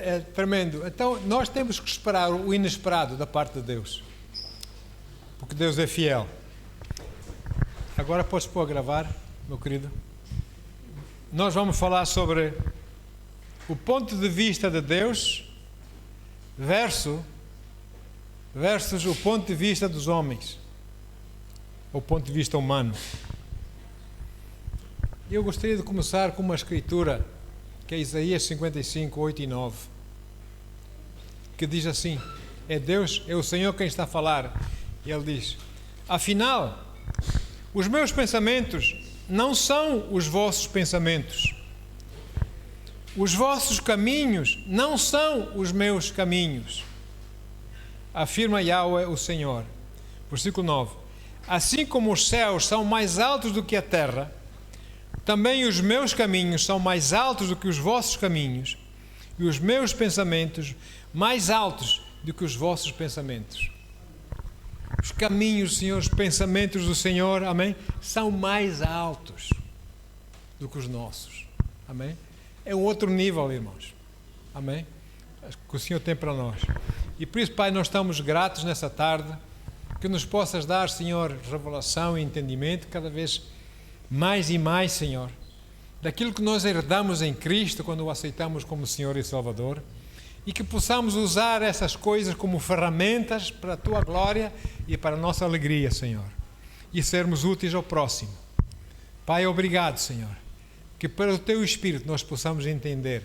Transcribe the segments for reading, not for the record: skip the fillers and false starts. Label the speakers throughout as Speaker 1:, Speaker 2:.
Speaker 1: é tremendo. Então, nós temos que esperar o inesperado da parte de Deus. Porque Deus é fiel. Agora podes pôr a gravar, meu querido. Nós vamos falar sobre o ponto de vista de Deus versus o ponto de vista dos homens. O ponto de vista humano. Eu gostaria de começar com uma escritura que é Isaías 55, 8 e 9, que diz assim: é Deus, é o Senhor quem está a falar, e Ele diz: afinal, os meus pensamentos não são os vossos pensamentos, os vossos caminhos não são os meus caminhos, afirma Yahweh o Senhor. Versículo 9: assim como os céus são mais altos do que a terra, também os meus caminhos são mais altos do que os vossos caminhos, e os meus pensamentos mais altos do que os vossos pensamentos. Os caminhos do Senhor, os pensamentos do Senhor, amém, são mais altos do que os nossos, amém. É um outro nível, irmãos, amém, que o Senhor tem para nós. E por isso, Pai, nós estamos gratos nessa tarde, que nos possas dar, Senhor, revelação e entendimento cada vez mais e mais, Senhor, daquilo que nós herdamos em Cristo quando o aceitamos como Senhor e Salvador, e que possamos usar essas coisas como ferramentas para a Tua glória e para a nossa alegria, Senhor, e sermos úteis ao próximo. Pai, obrigado, Senhor, que para o Teu Espírito nós possamos entender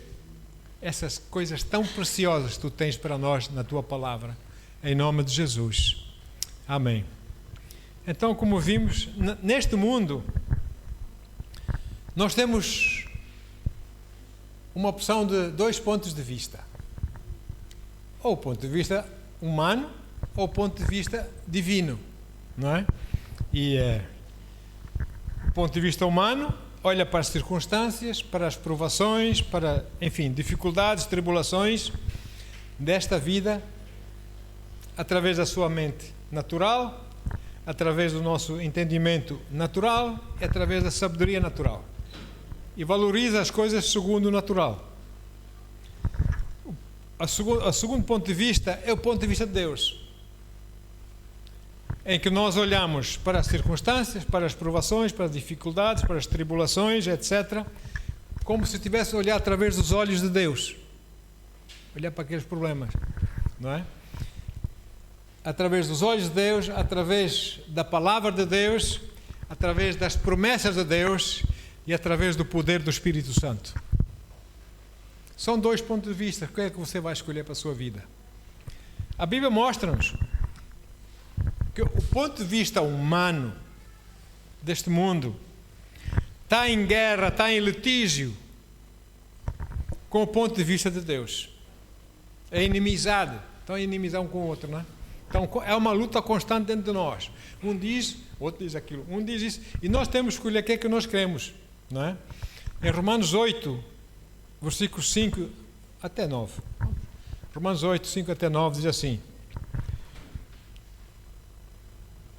Speaker 1: essas coisas tão preciosas que Tu tens para nós na Tua Palavra, em nome de Jesus. Amém. Então, como vimos, neste mundo nós temos uma opção de dois pontos de vista. Ou o ponto de vista humano, ou o ponto de vista divino, não é? E o ponto de vista humano olha para as circunstâncias, para as provações, para, enfim, dificuldades, tribulações desta vida, através da sua mente natural, através do nosso entendimento natural e através da sabedoria natural. E valoriza as coisas segundo o natural. O segundo ponto de vista é o ponto de vista de Deus, em que nós olhamos para as circunstâncias, para as provações, para as dificuldades, para as tribulações, etc., como se estivesse a olhar através dos olhos de Deus, olhar para aqueles problemas, não é? Através dos olhos de Deus, através da palavra de Deus, através das promessas de Deus e através do poder do Espírito Santo. São dois pontos de vista. Qual é que você vai escolher para a sua vida? A Bíblia mostra-nos que o ponto de vista humano deste mundo está em guerra, está em litígio com o ponto de vista de Deus. É inimizade. Estão a inimizar um com o outro, não é? Então é uma luta constante dentro de nós. Um diz, outro diz aquilo. Um diz isso. E nós temos que escolher o que é que nós queremos, não é? Em Romanos 8, versículos 5 até 9. Romanos 8, 5 até 9 diz assim.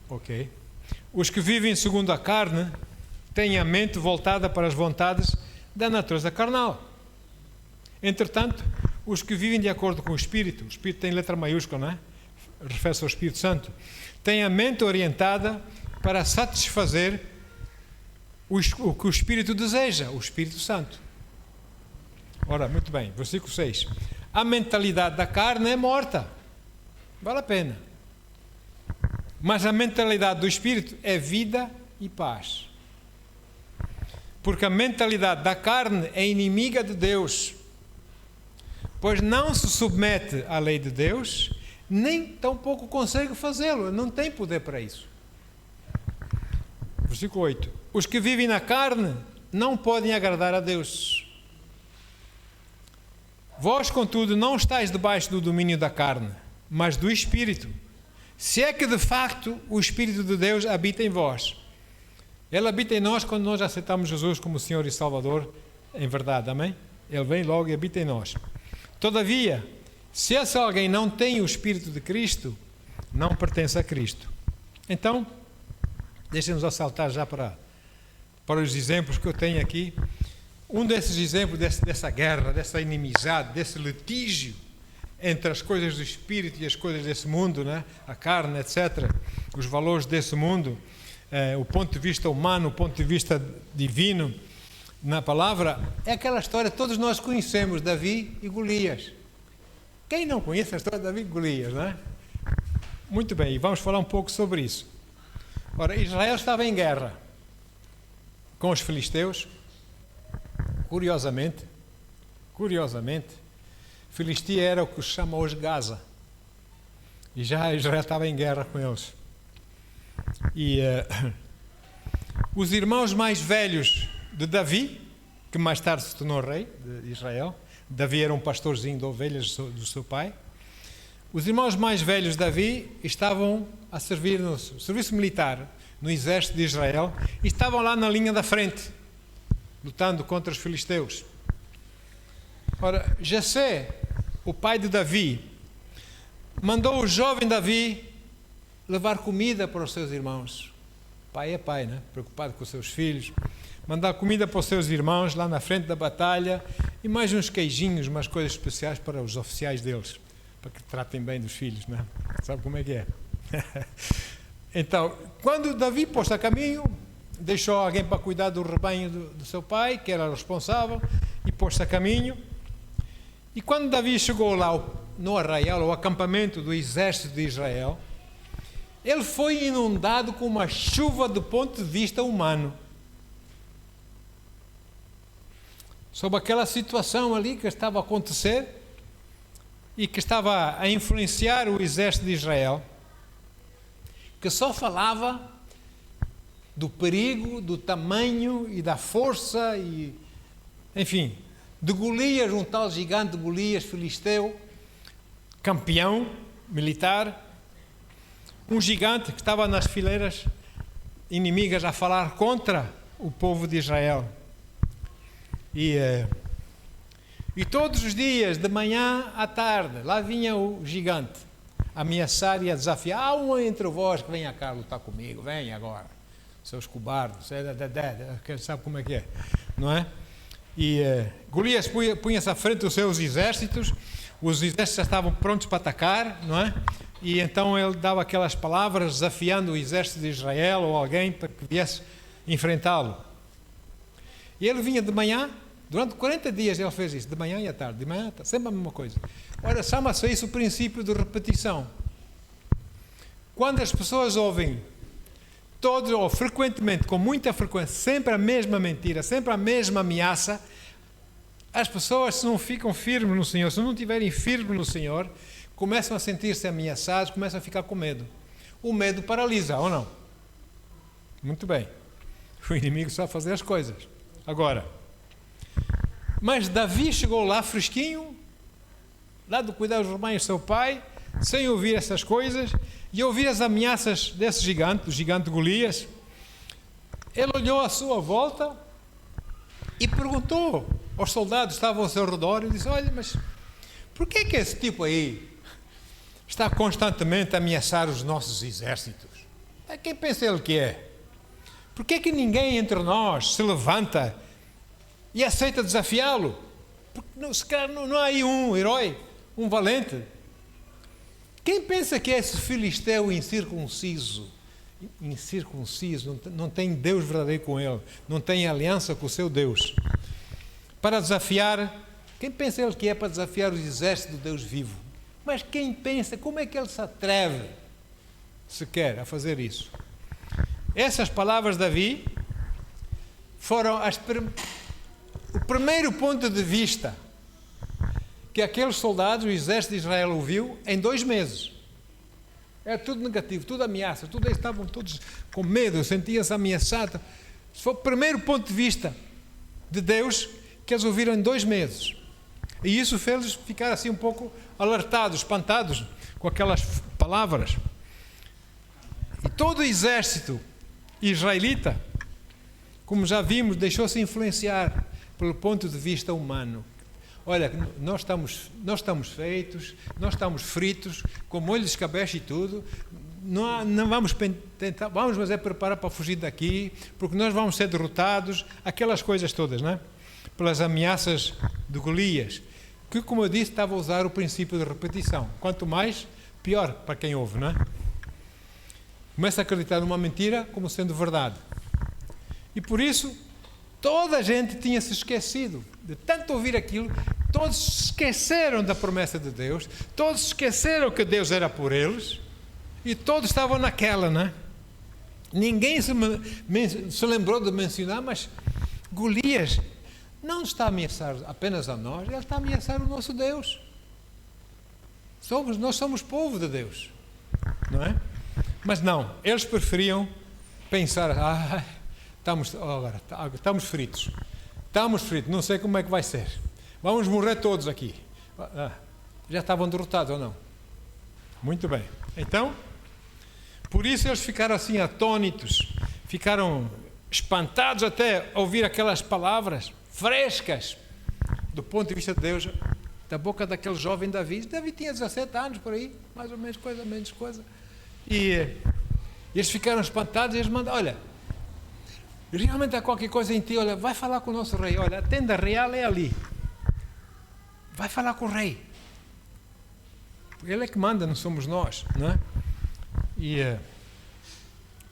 Speaker 1: Ok. Os que vivem segundo a carne têm a mente voltada para as vontades da natureza carnal. Entretanto, os que vivem de acordo com o Espírito tem letra maiúscula, não é? Refere-se ao Espírito Santo, têm a mente orientada para satisfazer o que o Espírito deseja, o Espírito Santo. Ora, muito bem, versículo 6. A mentalidade da carne é morta, vale a pena. Mas a mentalidade do Espírito é vida e paz. Porque a mentalidade da carne é inimiga de Deus, pois não se submete à lei de Deus, nem tampouco consegue fazê-lo, não tem poder para isso. Versículo 8. Os que vivem na carne não podem agradar a Deus. Vós, contudo, não estáis debaixo do domínio da carne, mas do Espírito. Se é que de facto o Espírito de Deus habita em vós. Ele habita em nós quando nós aceitamos Jesus como Senhor e Salvador, em verdade, amém? Ele vem logo e habita em nós. Todavia, se esse alguém não tem o Espírito de Cristo, não pertence a Cristo. Então, deixem-nos assaltar já para os exemplos que eu tenho aqui. Um desses exemplos dessa guerra, dessa inimizade, desse litígio entre as coisas do espírito e as coisas desse mundo, né? A carne, etc., os valores desse mundo, o ponto de vista humano, o ponto de vista divino, na palavra, é aquela história que todos nós conhecemos, Davi e Golias. Quem não conhece a história de Davi e Golias, não é? Muito bem, e vamos falar um pouco sobre isso. Ora, Israel estava em guerra com os filisteus. Curiosamente, Filistia era o que se chama hoje Gaza. E já Israel estava em guerra com eles. E os irmãos mais velhos de Davi, que mais tarde se tornou rei de Israel, Davi era um pastorzinho de ovelhas do seu pai. Os irmãos mais velhos de Davi estavam a servir no serviço militar, no exército de Israel, e estavam lá na linha da frente, lutando contra os filisteus. Ora, Jessé, o pai de Davi, mandou o jovem Davi levar comida para os seus irmãos. Pai é pai, né? Preocupado com os seus filhos. Mandar comida para os seus irmãos lá na frente da batalha e mais uns queijinhos, umas coisas especiais para os oficiais deles, para que tratem bem dos filhos, né? Sabe como é que é? Então, quando Davi pôs a caminho, deixou alguém para cuidar do rebanho do seu pai, que era responsável, e pôs-se a caminho. E quando Davi chegou lá no arraial, ao acampamento do exército de Israel, ele foi inundado com uma chuva do ponto de vista humano. Sobre aquela situação ali que estava a acontecer e que estava a influenciar o exército de Israel, que só falava do perigo, do tamanho e da força e, enfim, de Golias, um tal gigante Golias, filisteu, campeão militar, um gigante que estava nas fileiras inimigas a falar contra o povo de Israel. E todos os dias, de manhã à tarde, lá vinha o gigante ameaçar e a desafiar. Há um entre vós que venha cá lutar comigo, vem agora, seus cobardes, sabe como é que é, não é? E Golias punha-se à frente dos seus exércitos, os exércitos já estavam prontos para atacar, não é? E então ele dava aquelas palavras desafiando o exército de Israel ou alguém para que viesse enfrentá-lo. E ele vinha de manhã, durante 40 dias ele fez isso, de manhã e à tarde, de manhã, sempre a mesma coisa. Ora, chama-se isso o princípio de repetição. Quando as pessoas ouvem todos ou frequentemente, com muita frequência, sempre a mesma mentira, sempre a mesma ameaça, as pessoas, se não ficam firmes no Senhor, se não estiverem firmes no Senhor, começam a sentir-se ameaçados, começam a ficar com medo. O medo paralisa, ou não? Muito bem. O inimigo sabe fazer as coisas. Agora, mas Davi chegou lá fresquinho, lá do cuidar dos rebanhos do seu pai, sem ouvir essas coisas, e ouvir as ameaças desse gigante, do gigante Golias. Ele olhou à sua volta e perguntou aos soldados que estavam ao seu redor, e disse: olha, mas por que esse tipo aí está constantemente a ameaçar os nossos exércitos? Quem pensa ele que é? Por que ninguém entre nós se levanta e aceita desafiá-lo? Se calhar não há aí um herói, um valente. Quem pensa que é esse filisteu incircunciso, não tem Deus verdadeiro com ele, não tem aliança com o seu Deus, para desafiar, quem pensa ele que é para desafiar os exércitos do Deus vivo? Mas quem pensa, como é que ele se atreve sequer a fazer isso? Essas palavras de Davi foram o primeiro ponto de vista que aqueles soldados, o exército de Israel, ouviu em 2 meses. Era tudo negativo, tudo ameaça, tudo eles estavam todos com medo, sentiam-se ameaçados. Foi o primeiro ponto de vista de Deus que eles ouviram em 2 meses. E isso fez-los ficar assim um pouco alertados, espantados com aquelas palavras. E todo o exército israelita, como já vimos, deixou-se influenciar pelo ponto de vista humano. Olha, nós estamos feitos, nós estamos fritos, com molho de escabeche e tudo, não vamos tentar, mas é preparar para fugir daqui, porque nós vamos ser derrotados, aquelas coisas todas, não é? pelas ameaças de Golias, que, como eu disse, estava a usar o princípio de repetição. Quanto mais, pior para quem ouve, não é? Começa a acreditar numa mentira como sendo verdade. E por isso, toda a gente tinha se esquecido de tanto ouvir aquilo, todos se esqueceram da promessa de Deus, todos se esqueceram que Deus era por eles, e todos estavam naquela, não é? Ninguém se lembrou de mencionar, mas Golias não está a ameaçar apenas a nós, ele está a ameaçar o nosso Deus. Nós somos povo de Deus, não é? Mas não, eles preferiam pensar, estamos fritos, não sei como é que vai ser, vamos morrer todos aqui. Já estavam derrotados ou não? Muito bem, então, por isso eles ficaram assim atônitos, ficaram espantados até ouvir aquelas palavras frescas, do ponto de vista de Deus, da boca daquele jovem Davi. Davi tinha 17 anos por aí, mais ou menos coisa. E eles ficaram espantados e eles mandam, olha, realmente há qualquer coisa em ti, olha, vai falar com o nosso rei, olha, a tenda real é ali, vai falar com o rei, ele é que manda, não somos nós, não é? E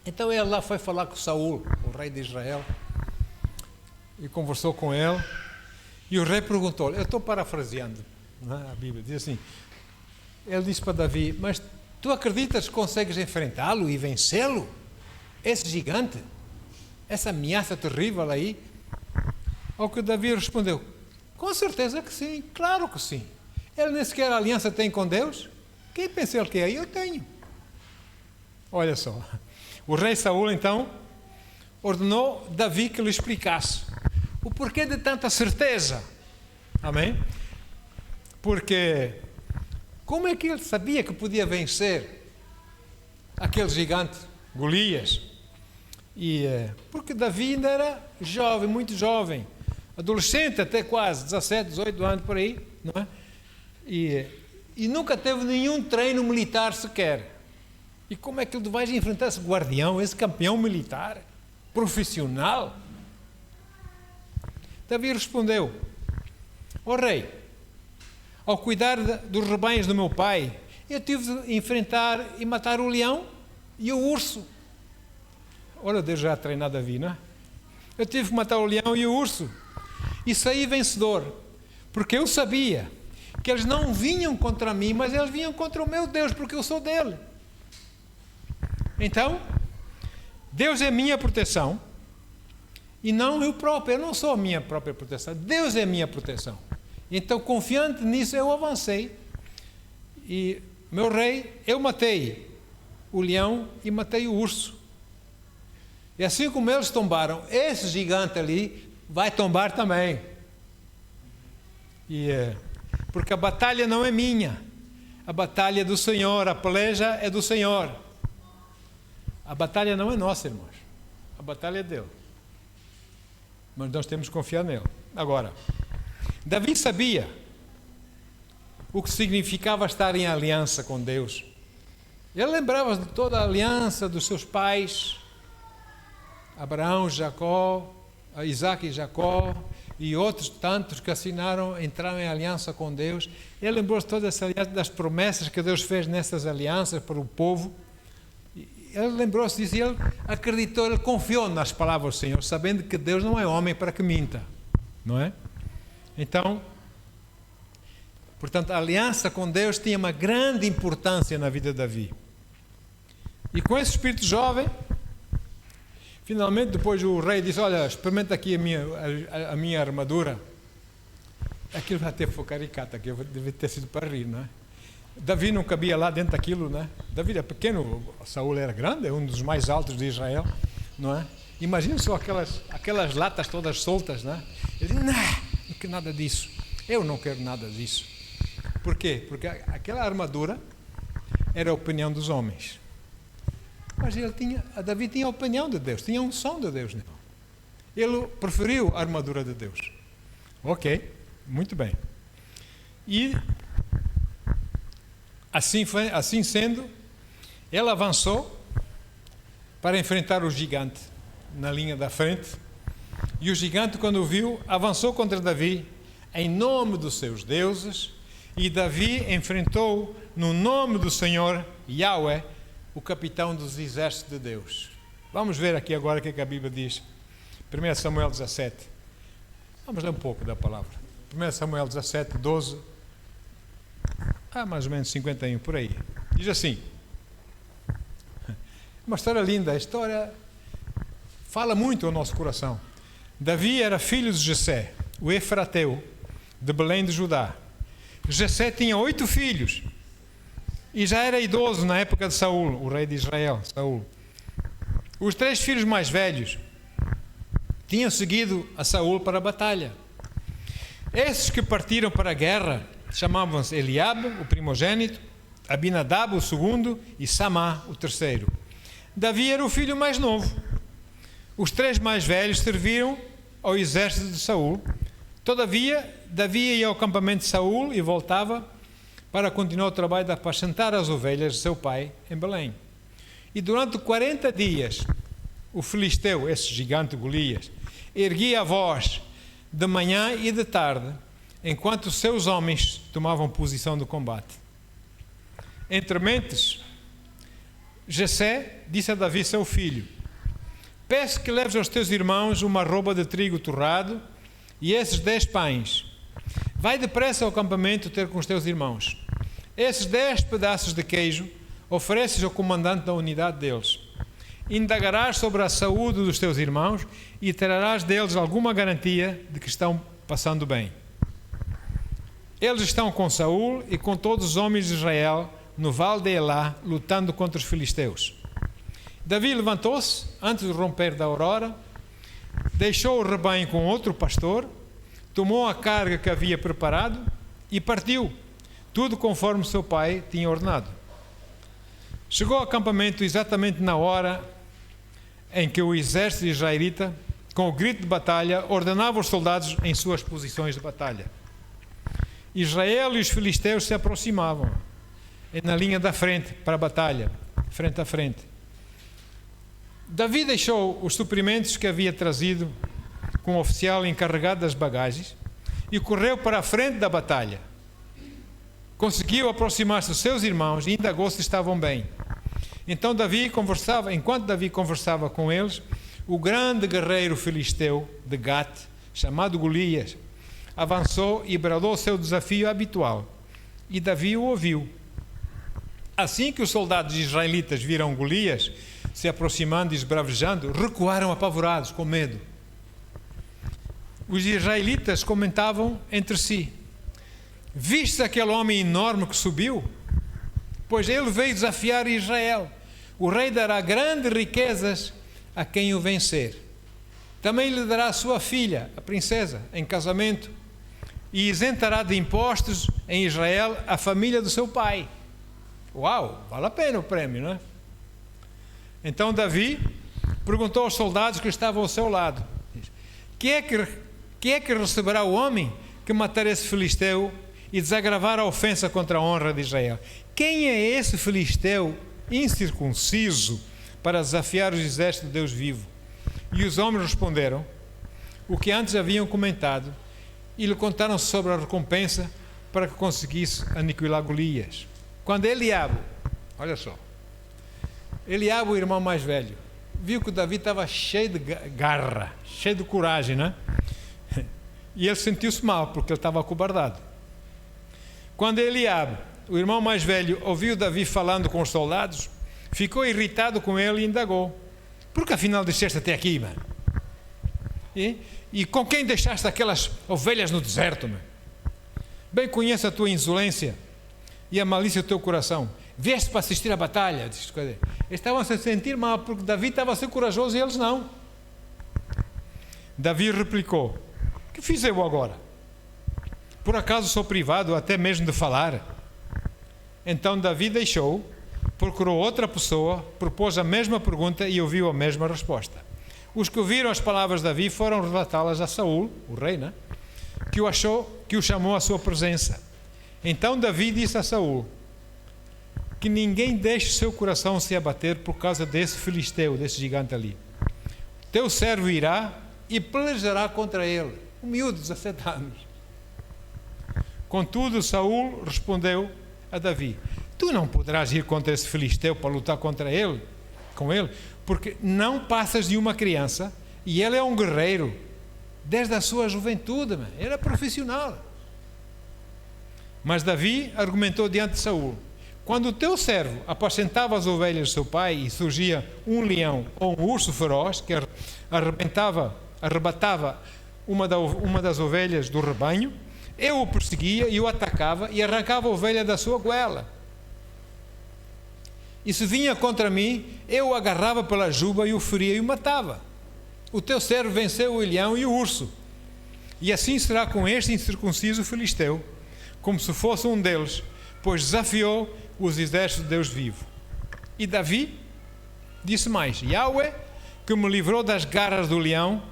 Speaker 1: então ele lá foi falar com Saul, o rei de Israel, e conversou com ele, e o rei perguntou, eu estou parafraseando, não é? A Bíblia diz assim, ele disse para Davi, mas tu acreditas que consegues enfrentá-lo e vencê-lo? Esse gigante? Essa ameaça terrível aí? Ao que Davi respondeu, com certeza que sim, claro que sim. Ele nem sequer aliança tem com Deus? Quem pensa ele que é? Eu tenho. Olha só, o rei Saul então ordenou Davi que lhe explicasse o porquê de tanta certeza. Amém? Porque como é que ele sabia que podia vencer aquele gigante, Golias? Porque Davi ainda era jovem, muito jovem, adolescente até quase, 17, 18 anos por aí, não é? E nunca teve nenhum treino militar sequer. E como é que ele vai enfrentar esse guardião, esse campeão militar, profissional? Davi respondeu, ó rei, ao cuidar dos rebanhos do meu pai, eu tive de enfrentar e matar o leão e o urso. Olha, Deus já treinou Davi, não é? Eu tive que matar o leão e o urso e saí vencedor, porque eu sabia que eles não vinham contra mim, mas eles vinham contra o meu Deus, porque eu sou dele. Então, Deus é minha proteção e não eu próprio, eu não sou a minha própria proteção, Deus é minha proteção. Então, confiante nisso, eu avancei e, meu rei, eu matei o leão e matei o urso. E assim como eles tombaram, esse gigante ali vai tombar também. Porque a batalha não é minha, a batalha é do Senhor, a peleja é do Senhor. A batalha não é nossa, irmãos, a batalha é dele. Mas nós temos que confiar nele. Agora, Davi sabia o que significava estar em aliança com Deus. Ele lembrava de toda a aliança dos seus pais, Abraão, Jacó, Isaac e Jacó, e outros tantos que entraram em aliança com Deus. Ele lembrou-se de toda essa aliança, das promessas que Deus fez nessas alianças para o povo. Ele lembrou-se disso e ele acreditou, ele confiou nas palavras do Senhor, sabendo que Deus não é homem para que minta, não é? Então, portanto, a aliança com Deus tinha uma grande importância na vida de Davi. E com esse espírito jovem, finalmente, depois o rei disse, olha, experimenta aqui a minha armadura. Aquilo até foi caricato, que deve ter sido para rir, não é? Davi não cabia lá dentro daquilo, não é? Davi é pequeno, Saul era grande, é um dos mais altos de Israel, não é? Imagina só aquelas latas todas soltas, não é? Ele disse, não quero nada disso, eu não quero nada disso. Por quê? Porque aquela armadura era a opinião dos homens. Mas Davi tinha a opinião de Deus, tinha a unção de Deus nele. Ele preferiu a armadura de Deus. Ok, muito bem. E assim sendo, ele avançou para enfrentar o gigante na linha da frente. E o gigante, quando o viu, avançou contra Davi em nome dos seus deuses, e Davi enfrentou no nome do Senhor, Yahweh, o capitão dos exércitos de Deus. Vamos ver aqui agora o que a Bíblia diz. 1 Samuel 17. Vamos ler um pouco da palavra. 1 Samuel 17, 12. Mais ou menos 51, por aí. Diz assim. Uma história linda. A história fala muito ao nosso coração. Davi era filho de Jessé, o Efrateu, de Belém de Judá. Jessé tinha 8 filhos e já era idoso na época de Saul, o rei de Israel, Saul. Os 3 filhos mais velhos tinham seguido a Saul para a batalha. Esses que partiram para a guerra chamavam-se Eliabe, o primogênito, Abinadab, o segundo, e Samá, o terceiro. Davi era o filho mais novo. Os 3 mais velhos serviram ao exército de Saul. Todavia, Davi ia ao acampamento de Saul e voltava para continuar o trabalho de apacentar as ovelhas de seu pai em Belém. E durante 40 dias, o filisteu, esse gigante Golias, erguia a voz de manhã e de tarde, enquanto os seus homens tomavam posição de combate. Entre mentes, Jessé disse a Davi, seu filho: peço que leves aos teus irmãos uma arroba de trigo torrado e esses 10 pães. Vai depressa ao acampamento ter com os teus irmãos. Esses 10 pedaços de queijo ofereces ao comandante da unidade deles. Indagarás sobre a saúde dos teus irmãos e trarás deles alguma garantia de que estão passando bem. Eles estão com Saul e com todos os homens de Israel no vale de Elá, lutando contra os filisteus. Davi levantou-se antes do romper da aurora, deixou o rebanho com outro pastor, tomou a carga que havia preparado e partiu, tudo conforme seu pai tinha ordenado. Chegou ao acampamento exatamente na hora em que o exército israelita, com o grito de batalha, ordenava os soldados em suas posições de batalha. Israel e os filisteus se aproximavam na linha da frente para a batalha, frente a frente. Davi deixou os suprimentos que havia trazido com o oficial encarregado das bagagens e correu para a frente da batalha. Conseguiu aproximar-se dos seus irmãos e indagou se estavam bem. Então enquanto Davi conversava com eles, o grande guerreiro filisteu de Gate, chamado Golias, avançou e bradou o seu desafio habitual. E Davi o ouviu. Assim que os soldados israelitas viram Golias se aproximando e esbravejando, recuaram apavorados, com medo. Os israelitas comentavam entre si: viste aquele homem enorme que subiu? Pois ele veio desafiar Israel. O rei dará grandes riquezas a quem o vencer. Também lhe dará a sua filha, a princesa, em casamento, e isentará de impostos em Israel a família do seu pai. Uau, vale a pena o prêmio, não é? Então Davi perguntou aos soldados que estavam ao seu lado: que é que receberá o homem que matar esse filisteu e desagravar a ofensa contra a honra de Israel? Quem é esse filisteu incircunciso para desafiar os exércitos de Deus vivo? E os homens responderam o que antes haviam comentado e lhe contaram sobre a recompensa para que conseguisse aniquilar Golias. Quando Eliabe, olha só, Eliabe, o irmão mais velho, viu que Davi estava cheio de garra, cheio de coragem, né? E ele sentiu-se mal, porque ele estava acobardado. Quando Eliabe, o irmão mais velho, ouviu Davi falando com os soldados, ficou irritado com ele e indagou: por que afinal desceste até aqui, mano? E com quem deixaste aquelas ovelhas no deserto, mano? Bem conheço a tua insolência e a malícia do teu coração. Vieste para assistir à batalha. Eles estavam a se sentir mal porque Davi estava a ser corajoso e eles não. Davi replicou: que fiz eu agora? Por acaso sou privado até mesmo de falar? Então Davi deixou, procurou outra pessoa, propôs a mesma pergunta e ouviu a mesma resposta. Os que ouviram as palavras de Davi foram relatá-las a Saul, o rei, né? que o chamou à sua presença. Então Davi disse a Saul: que ninguém deixe o seu coração se abater por causa desse filisteu, desse gigante ali. Teu servo irá e pelejará contra ele. Um miúdo de 17 anos. Contudo, Saul respondeu a Davi: tu não poderás ir contra esse filisteu para lutar contra ele, com ele, porque não passas de uma criança e ele é um guerreiro desde a sua juventude, ele é profissional. Mas Davi argumentou diante de Saul: quando o teu servo apacentava as ovelhas de seu pai e surgia um leão ou um urso feroz que arrebatava uma das ovelhas do rebanho, eu o perseguia e o atacava e arrancava a ovelha da sua goela. E se vinha contra mim, eu o agarrava pela juba e o feria e o matava. O teu servo venceu o leão e o urso. E assim será com este incircunciso filisteu, como se fosse um deles, pois desafiou os exércitos de Deus vivo. E Davi disse mais: Yahweh, que me livrou das garras do leão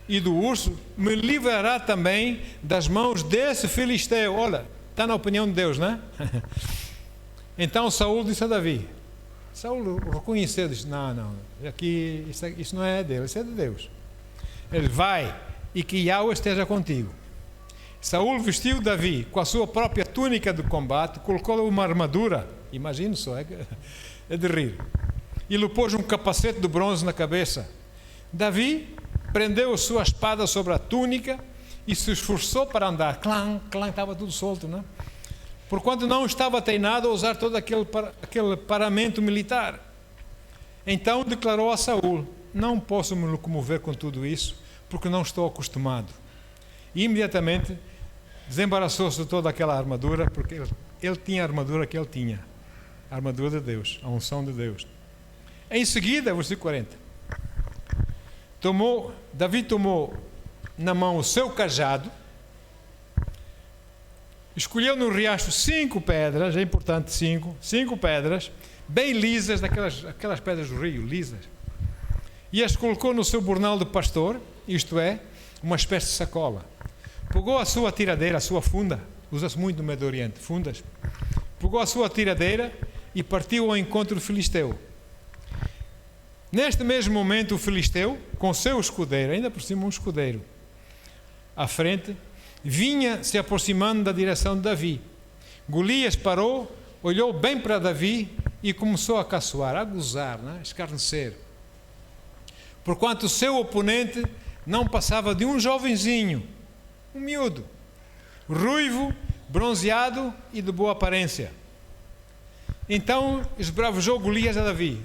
Speaker 1: e do urso, me livrará também das mãos desse filisteu. Olha, está na opinião de Deus, não é? Então Saul disse a Davi, Saul reconheceu, disse: não, aqui, isso não é dele, isso é de Deus. Ele: vai, e que Yahweh esteja contigo. Saul vestiu Davi com a sua própria túnica de combate, colocou-lhe uma armadura, imagino só, é de rir, e lhe pôs um capacete de bronze na cabeça. Davi prendeu a sua espada sobre a túnica e se esforçou para andar. Clang, estava tudo solto, não é? Porquanto não estava treinado a usar todo aquele paramento militar. Então declarou a Saul: não posso me locomover com tudo isso, porque não estou acostumado. E imediatamente desembaraçou-se de toda aquela armadura, porque ele tinha a armadura que ele tinha, a armadura de Deus, a unção de Deus. Em seguida, versículo 40, Davi tomou na mão o seu cajado, escolheu no riacho 5 pedras, é importante, 5 pedras, bem lisas, aquelas pedras do rio, lisas, e as colocou no seu bornal de pastor, isto é, uma espécie de sacola. Pegou a sua tiradeira, a sua funda, usa-se muito no Médio Oriente, fundas. Pegou a sua tiradeira e partiu ao encontro do filisteu. Neste mesmo momento, o filisteu, com o seu escudeiro, ainda por cima um escudeiro, à frente, vinha se aproximando da direção de Davi. Golias parou, olhou bem para Davi e começou a caçoar, a gozar, a escarnecer. Porquanto o seu oponente não passava de um jovenzinho, um miúdo, ruivo, bronzeado e de boa aparência. Então esbravejou Golias a Davi: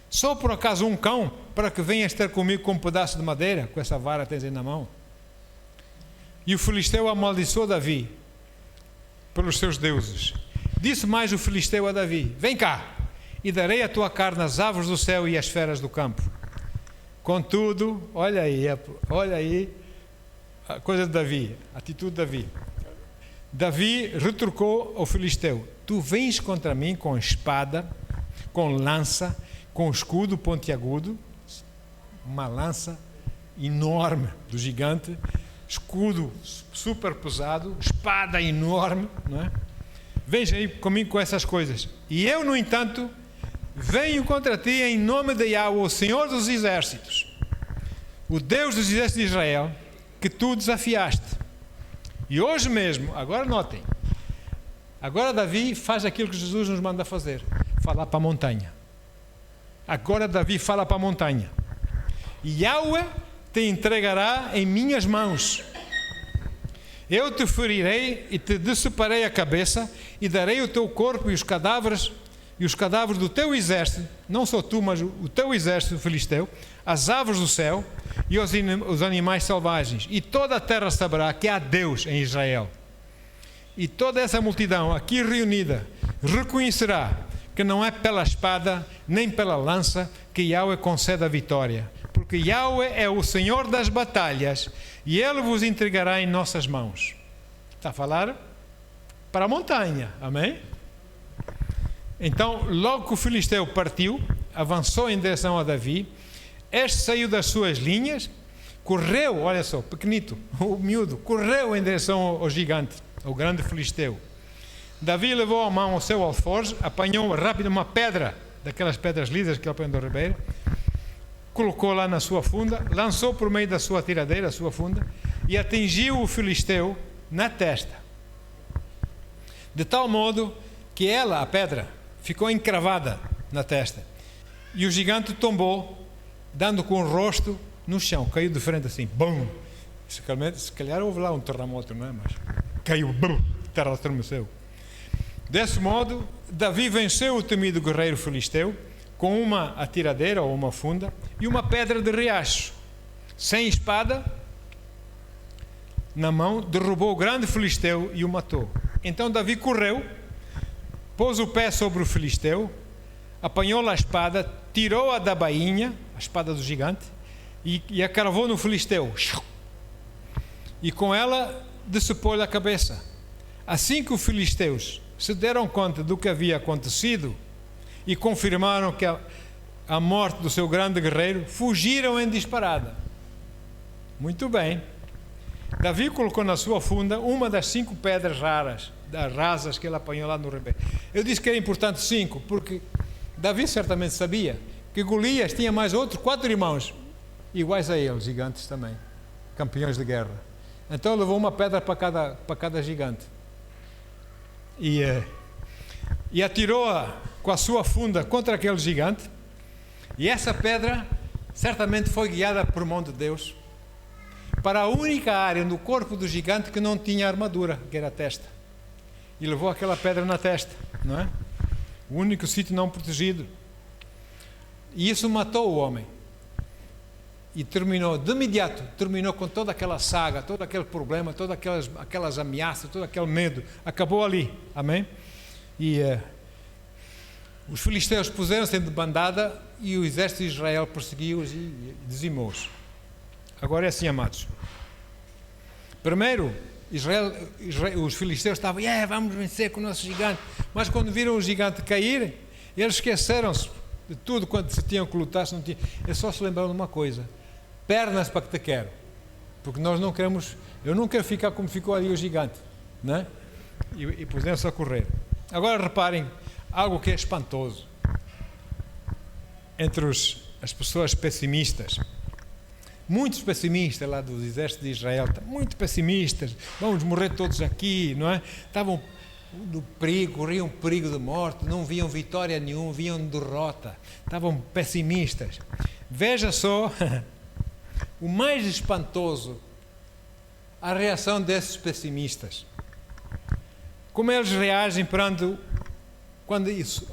Speaker 1: só por acaso um cão para que venhas ter comigo com um pedaço de madeira, com essa vara que tens aí na mão? E o filisteu amaldiçoou Davi pelos seus deuses. Disse mais o filisteu a Davi: vem cá, e darei a tua carne às aves do céu e às feras do campo. Contudo, olha aí a coisa de Davi, a atitude de Davi. Davi retrucou ao filisteu: tu vens contra mim com espada, com lança, com escudo pontiagudo, uma lança enorme do gigante, escudo super pesado, espada enorme, não é? Vens aí comigo com essas coisas. E eu, no entanto, venho contra ti em nome de Yahweh, o Senhor dos exércitos, o Deus dos exércitos de Israel, que tu desafiaste. E hoje mesmo, agora notem, agora Davi faz aquilo que Jesus nos manda fazer: falar para a montanha. Agora Davi fala para a montanha: Yahweh te entregará em minhas mãos. Eu te ferirei e te deceparei a cabeça, e darei o teu corpo e os cadáveres do teu exército, não só tu, mas o teu exército filisteu, as aves do céu e os animais selvagens, e toda a terra saberá que há Deus em Israel. E toda essa multidão aqui reunida reconhecerá que não é pela espada nem pela lança que Yahweh concede a vitória, porque Yahweh é o Senhor das batalhas e Ele vos entregará em nossas mãos. Está a falar para a montanha, amém? Então, logo que o filisteu partiu, avançou em direção a Davi. Este saiu das suas linhas, correu, olha só, pequenito, o miúdo, correu em direção ao gigante, ao grande filisteu. Davi levou a mão ao seu alforje, apanhou rápido uma pedra, daquelas pedras lisas que ele apanhou da ribeira, colocou lá na sua funda, lançou por meio da sua tiradeira, a sua funda, e atingiu o filisteu na testa. De tal modo que ela, a pedra, ficou encravada na testa. E o gigante tombou, dando com o rosto no chão. Caiu de frente assim, bum! Se calhar houve lá um terremoto, não é? Mas caiu, bum! A terra estremeceu. Desse modo, Davi venceu o temido guerreiro filisteu com uma atiradeira ou uma funda e uma pedra de riacho. Sem espada na mão, derrubou o grande filisteu e o matou. Então Davi correu, pôs o pé sobre o filisteu, apanhou-lhe a espada, tirou-a da bainha, a espada do gigante, e a cravou no filisteu. E com ela decepou-lhe a cabeça. Assim que os filisteus se deram conta do que havia acontecido e confirmaram que a morte do seu grande guerreiro, fugiram em disparada. Muito bem. Davi colocou na sua funda uma das 5 pedras rasas que ele apanhou lá no ribeiro. Eu disse que era importante 5, porque Davi certamente sabia que Golias tinha mais outros 4 irmãos, iguais a ele, gigantes também, campeões de guerra. Então levou uma pedra para cada gigante. E atirou-a com a sua funda contra aquele gigante, e essa pedra certamente foi guiada por mão de Deus para a única área no corpo do gigante que não tinha armadura, que era a testa, e levou aquela pedra na testa, não é? O único sítio não protegido, e isso matou o homem, e de imediato terminou com toda aquela saga, todo aquele problema, todas aquelas ameaças, todo aquele medo, acabou ali, amém? E os filisteus puseram-se em debandada e o exército de Israel perseguiu-os e dizimou-os. Agora é assim, amados. Primeiro, os filisteus estavam, vamos vencer com o nosso gigante. Mas quando viram o gigante cair, eles esqueceram-se de tudo quanto se tinham que lutar. Eles só se lembraram de uma coisa: pernas para que te quero. Porque nós não queremos, eu não quero ficar como ficou ali o gigante, né? E puseram-se a correr. Agora reparem, algo que é espantoso entre as pessoas pessimistas. Muitos pessimistas lá do exército de Israel, muito pessimistas, vamos morrer todos aqui, não é? Estavam no perigo, corriam perigo de morte, não viam vitória nenhuma, viam derrota, estavam pessimistas. Veja só, o mais espantoso, a reação desses pessimistas. Como eles reagem quando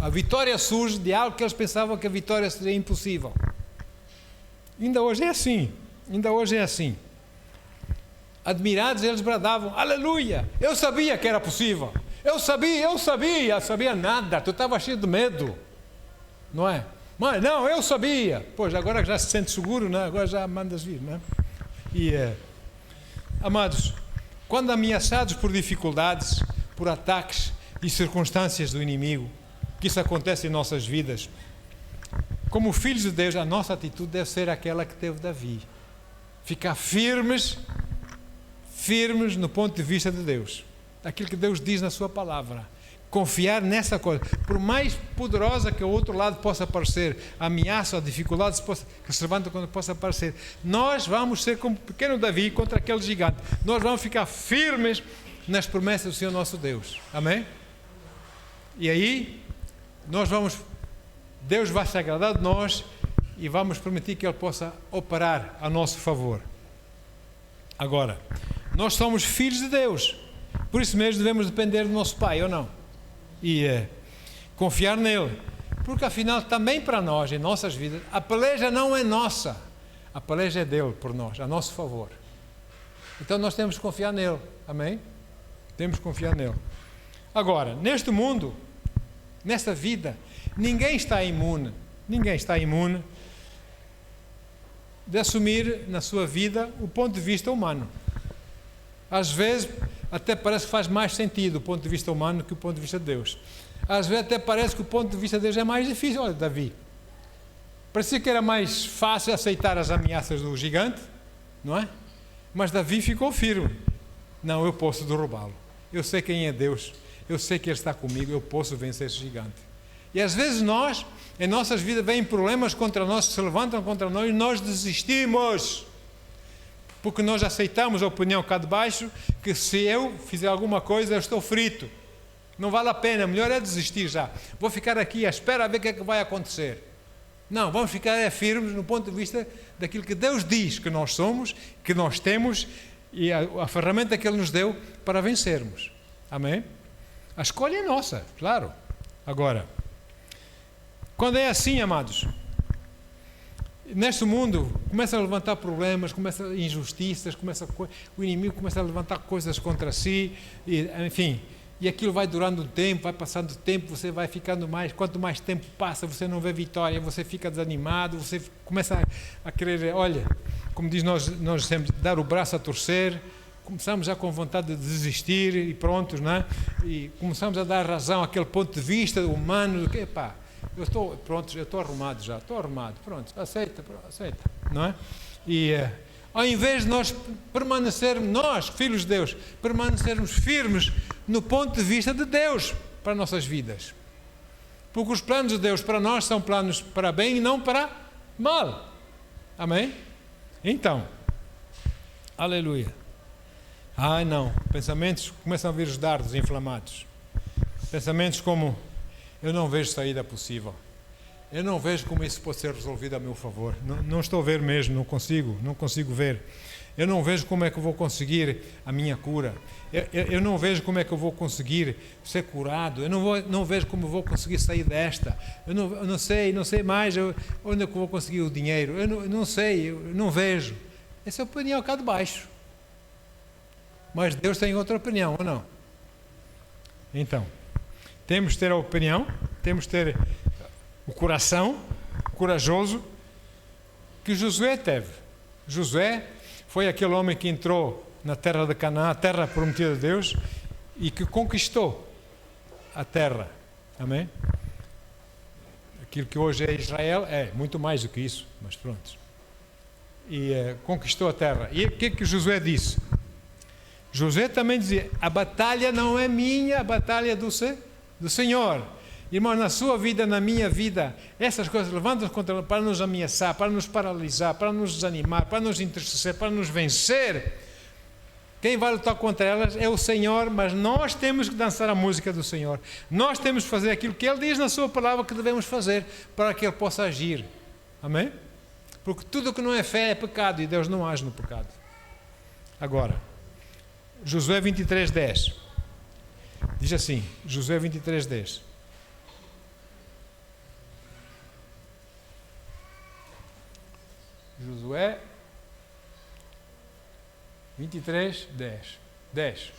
Speaker 1: a vitória surge de algo que eles pensavam que a vitória seria impossível. Ainda hoje é assim. Admirados, eles bradavam, aleluia, eu sabia que era possível, eu sabia nada, tu estava cheio de medo, não é? Mas não, eu sabia. Pois, agora já se sente seguro, né? Agora já mandas vir, né? Amados, quando ameaçados por dificuldades, por ataques e circunstâncias do inimigo, que isso acontece em nossas vidas, como filhos de Deus, a nossa atitude deve ser aquela que teve Davi. Ficar firmes no ponto de vista de Deus. Aquilo que Deus diz na sua palavra. Confiar nessa coisa. Por mais poderosa que o outro lado possa parecer, a ameaça, a dificuldade que se levanta quando possa parecer, nós vamos ser como o pequeno Davi contra aquele gigante. Nós vamos ficar firmes nas promessas do Senhor nosso Deus. Amém? E aí, Deus vai se agradar de nós e vamos permitir que Ele possa operar a nosso favor. Agora, nós somos filhos de Deus, por isso mesmo devemos depender do nosso Pai, ou não? E confiar nele, porque afinal também para nós, em nossas vidas, a peleja não é nossa, a peleja é dele por nós, a nosso favor. Então nós temos que confiar nele, amém? Temos que confiar nele. Agora, neste mundo, nesta vida, ninguém está imune de assumir na sua vida o ponto de vista humano. Às vezes até parece que faz mais sentido o ponto de vista humano que o ponto de vista de Deus. Às vezes até parece que o ponto de vista de Deus é mais difícil. Olha, Davi, parecia que era mais fácil aceitar as ameaças do gigante, não é? Mas Davi ficou firme. Não, eu posso derrubá-lo. Eu sei quem é Deus. Eu sei que Ele está comigo. Eu posso vencer esse gigante. E às vezes nós, em nossas vidas, vêm problemas contra nós, se levantam contra nós e nós desistimos. Porque nós aceitamos a opinião cá de baixo, que se eu fizer alguma coisa, eu estou frito. Não vale a pena, melhor é desistir já. Vou ficar aqui à espera a ver o que é que vai acontecer. Não, vamos ficar firmes no ponto de vista daquilo que Deus diz que nós somos, que nós temos e a ferramenta que Ele nos deu para vencermos. Amém? A escolha é nossa, claro. Agora, quando é assim, amados, neste mundo começa a levantar problemas, começa injustiças, o inimigo começa a levantar coisas contra si, enfim, e aquilo vai durando um tempo, vai passando o tempo, você vai ficando mais, quanto mais tempo passa, você não vê vitória, você fica desanimado, você começa a querer, olha, como diz nós sempre, dar o braço a torcer, começamos já com vontade de desistir e prontos, não é? E começamos a dar razão àquele ponto de vista humano, que, epá, eu estou arrumado já, pronto, aceita, não é? E ao invés de nós permanecermos, nós, filhos de Deus, permanecermos firmes no ponto de vista de Deus para nossas vidas. Porque os planos de Deus para nós são planos para bem e não para mal. Amém? Então, aleluia. Ai não, pensamentos, começam a vir os dardos inflamados. Pensamentos como, eu não vejo saída possível. Eu não vejo como isso pode ser resolvido a meu favor. Não estou a ver mesmo, não consigo ver. Eu não vejo como é que eu vou conseguir a minha cura. Eu não vejo como é que eu vou conseguir ser curado. Eu não vejo como eu vou conseguir sair desta. Eu não sei mais onde é que eu vou conseguir o dinheiro. Eu não sei, eu não vejo. Essa é a opinião cá de baixo. Mas Deus tem outra opinião, ou não? Então, temos de ter a opinião, temos de ter o coração corajoso que Josué teve. Josué foi aquele homem que entrou na terra de Canaã, a terra prometida de Deus, e que conquistou a terra. Amém? Aquilo que hoje é Israel é muito mais do que isso, mas pronto. E conquistou a terra. E o que Josué disse? Josué também dizia, a batalha não é minha, a batalha é do Senhor. Irmão, na sua vida, na minha vida, essas coisas levantam-se contra para nos ameaçar, para nos paralisar, para nos desanimar, para nos entristecer, para nos vencer. Quem vai lutar contra elas é o Senhor, mas nós temos que dançar a música do Senhor. Nós temos que fazer aquilo que Ele diz na sua palavra que devemos fazer para que Ele possa agir. Amém? Porque tudo o que não é fé é pecado e Deus não age no pecado. Agora, Josué 23:10 diz assim, Josué 23:10. Josué 23:10.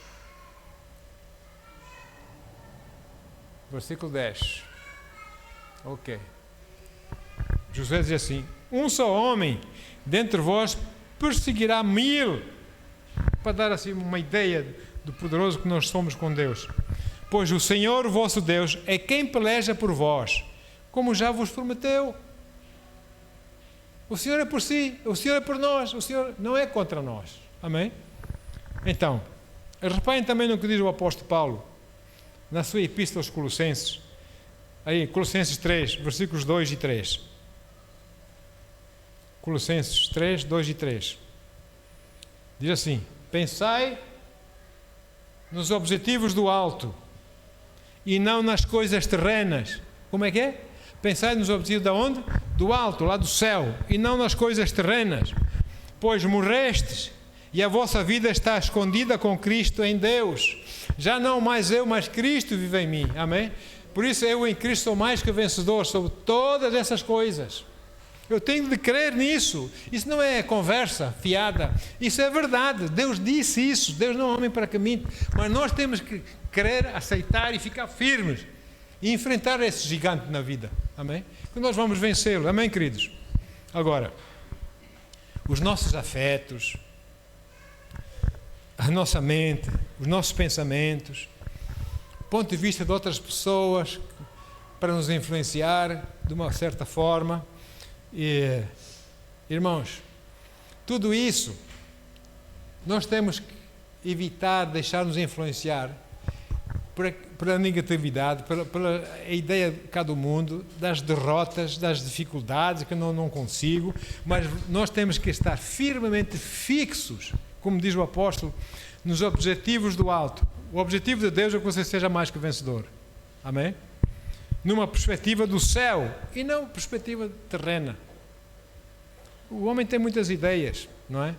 Speaker 1: Versículo 10. Ok. Josué diz assim, um só homem dentre vós perseguirá 1000, para dar assim uma ideia do poderoso que nós somos com Deus. Pois o Senhor, o vosso Deus, é quem peleja por vós, como já vos prometeu. O Senhor é por si, o Senhor é por nós, o Senhor não é contra nós. Amém? Então, reparem também no que diz o apóstolo Paulo, na sua epístola aos Colossenses, aí, Colossenses 3, versículos 2 e 3. Colossenses 3, 2 e 3. Diz assim, pensai nos objetivos do alto e não nas coisas terrenas. Como é que é? Pensai nos objetivos de onde? Do alto, lá do céu, e não nas coisas terrenas. Pois morrestes e a vossa vida está escondida com Cristo em Deus. Já não mais eu, mas Cristo vive em mim. Amém? Por isso eu em Cristo sou mais que vencedor sobre todas essas coisas. Eu tenho de crer nisso. Isso não é conversa fiada. Isso é verdade. Deus disse isso. Deus não é homem para que minta. Mas nós temos que crer, aceitar e ficar firmes. E enfrentar esse gigante na vida. Amém? Que nós vamos vencê-lo. Amém, queridos? Agora, os nossos afetos, a nossa mente, os nossos pensamentos, o ponto de vista de outras pessoas para nos influenciar de uma certa forma. E, irmãos, tudo isso nós temos que evitar deixar-nos influenciar pela negatividade, pela ideia cá do mundo, das derrotas, das dificuldades, que não consigo, mas nós temos que estar firmemente fixos, como diz o apóstolo, nos objetivos do alto. O objetivo de Deus é que você seja mais que vencedor. Amém? Numa perspectiva do céu e não perspectiva terrena. O homem tem muitas ideias, não é?